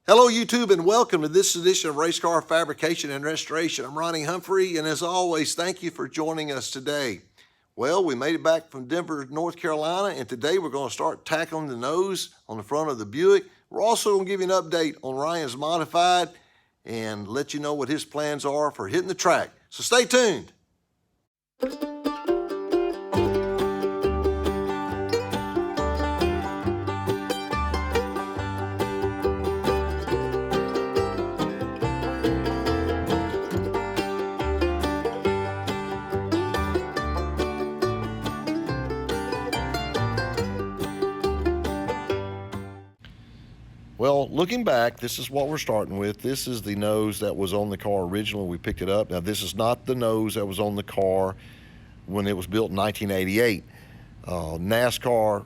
Hello YouTube and welcome to this edition of Race Car Fabrication and Restoration. I'm Ronnie Humphrey, and as always, thank you for joining us today. Well, we made it back from Denver, North Carolina, and today we're going to start tackling the nose on the front of the Buick. We're also going to give you an update on Ryan's Modified and let you know what his plans are for hitting the track. So stay tuned. Well, looking back, this is what we're starting with. This is the nose that was on the car originally when we picked it up. Now, this is not the nose that was on the car when it was built in 1988. NASCAR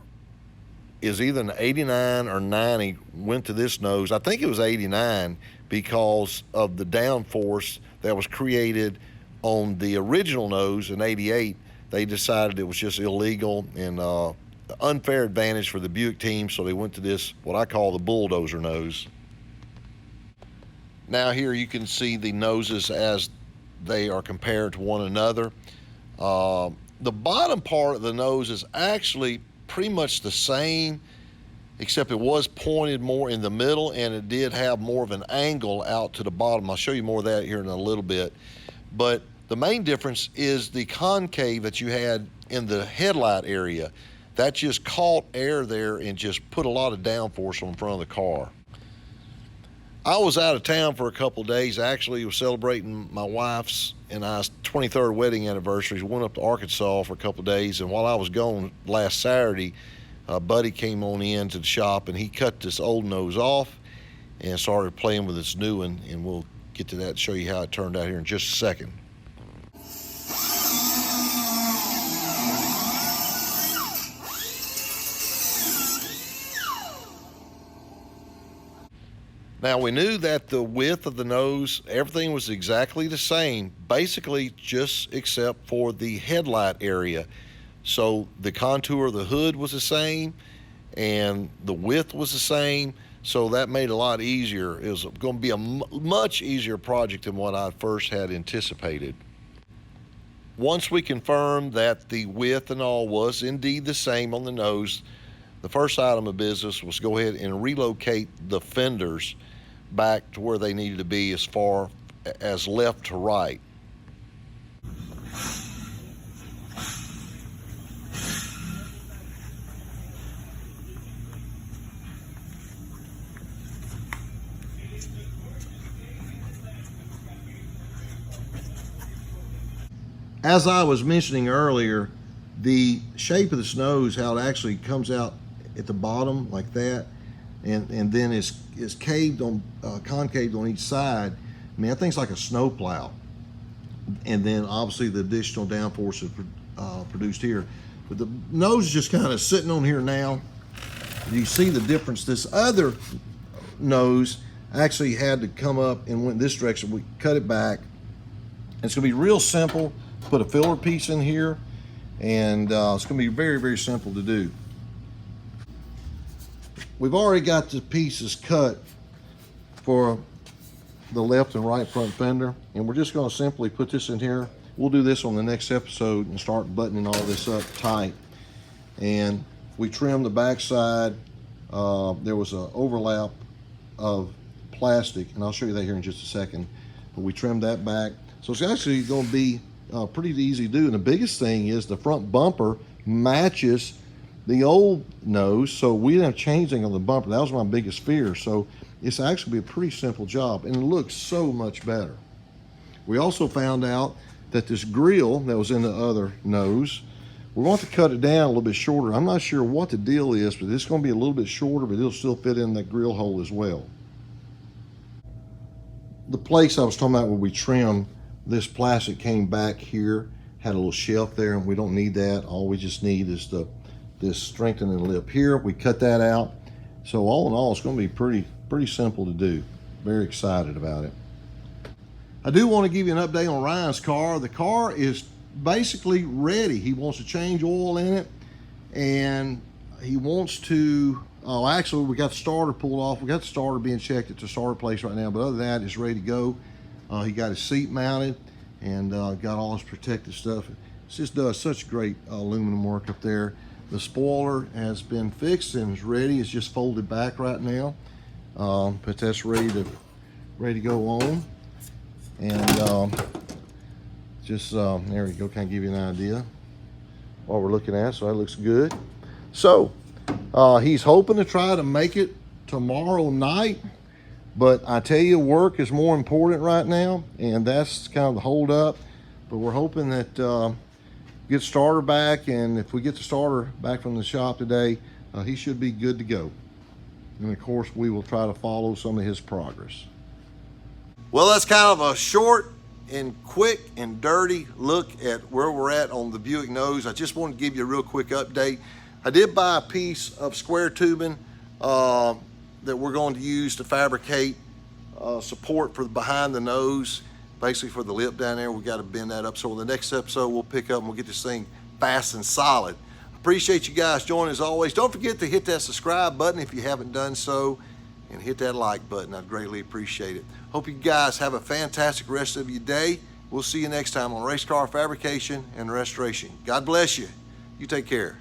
is either an 89 or 90 went to this nose. I think it was 89 because of the downforce that was created on the original nose in 88. They decided it was just illegal and unfair advantage for the Buick team, so they went to this, what I call the Bulldozer Nose. Now here you can see the noses as they are compared to one another. The bottom part of the nose is actually pretty much the same, except it was pointed more in the middle and it did have more of an angle out to the bottom. I'll show you more of that here in a little bit. But the main difference is the concave that you had in the headlight area. That just caught air there and just put a lot of downforce on the front of the car. I was out of town for a couple of days. Actually, was celebrating my wife's and I's 23rd wedding anniversary. We went up to Arkansas for a couple of days, and while I was gone last Saturday, a buddy came on in to the shop and he cut this old nose off and started playing with this new one, and we'll get to that and show you how it turned out here in just a second. Now, we knew that the width of the nose, everything was exactly the same, basically just except for the headlight area. So the contour of the hood was the same and the width was the same, so that made it a lot easier. It was going to be a much easier project than what I first had anticipated. Once we confirmed that the width and all was indeed the same on the nose, the first item of business was go ahead and relocate the fenders back to where they needed to be as far as left to right. As I was mentioning earlier, the shape of this nose, how it actually comes out at the bottom like that, and then is caved on, concaved on each side. I mean, that thing's like a snowplow. And then obviously the additional downforce is produced here. But the nose is just kind of sitting on here now. You see the difference. This other nose actually had to come up and went this direction. We cut it back. It's gonna be real simple. Put a filler piece in here, and it's gonna be very, very simple to do. We've already got the pieces cut for the left and right front fender, and we're just going to simply put this in here. We'll do this on the next episode and start buttoning all this up tight. And we trimmed the backside. There was an overlap of plastic, and I'll show you that here in just a second. But we trimmed that back. So it's actually going to be pretty easy to do. And the biggest thing is the front bumper matches the old nose, so we didn't have changing on the bumper. That was my biggest fear. So it's actually a pretty simple job, and it looks so much better. We also found out that this grill that was in the other nose, we're going to cut it down a little bit shorter. I'm not sure what the deal is, but it's going to be a little bit shorter, but it'll still fit in that grill hole as well. The place I was talking about where we trimmed, this plastic came back here, had a little shelf there, and we don't need that. All we just need is this strengthening lip here. We cut that out. So all in all, it's going to be pretty simple to do. Very excited about it. I do want to give you an update on Ryan's car. The car is basically ready. He wants to change oil in it, and he wants to, actually we got the starter pulled off. We got the starter being checked at the starter place right now, but other than that, it's ready to go. He got his seat mounted and got all his protective stuff. It just does such great aluminum work up there. The spoiler has been fixed and is ready. It's just folded back right now, but that's ready to go on. And there we go, kind of give you an idea what we're looking at. So that looks good. So he's hoping to try to make it tomorrow night, but I tell you, work is more important right now, and that's kind of the hold up. But we're hoping that get starter back, and if we get the starter back from the shop today, he should be good to go. And of course, we will try to follow some of his progress. Well, that's kind of a short and quick and dirty look at where we're at on the Buick Nose. I just wanted to give you a real quick update. I did buy a piece of square tubing that we're going to use to fabricate support for behind the nose, basically for the lip down there. We got to bend that up. So in the next episode, we'll pick up and we'll get this thing fast and solid. Appreciate you guys joining as always. Don't forget to hit that subscribe button if you haven't done so, and hit that like button. I'd greatly appreciate it. Hope you guys have a fantastic rest of your day. We'll see you next time on Race Car Fabrication and Restoration. God bless you. You take care.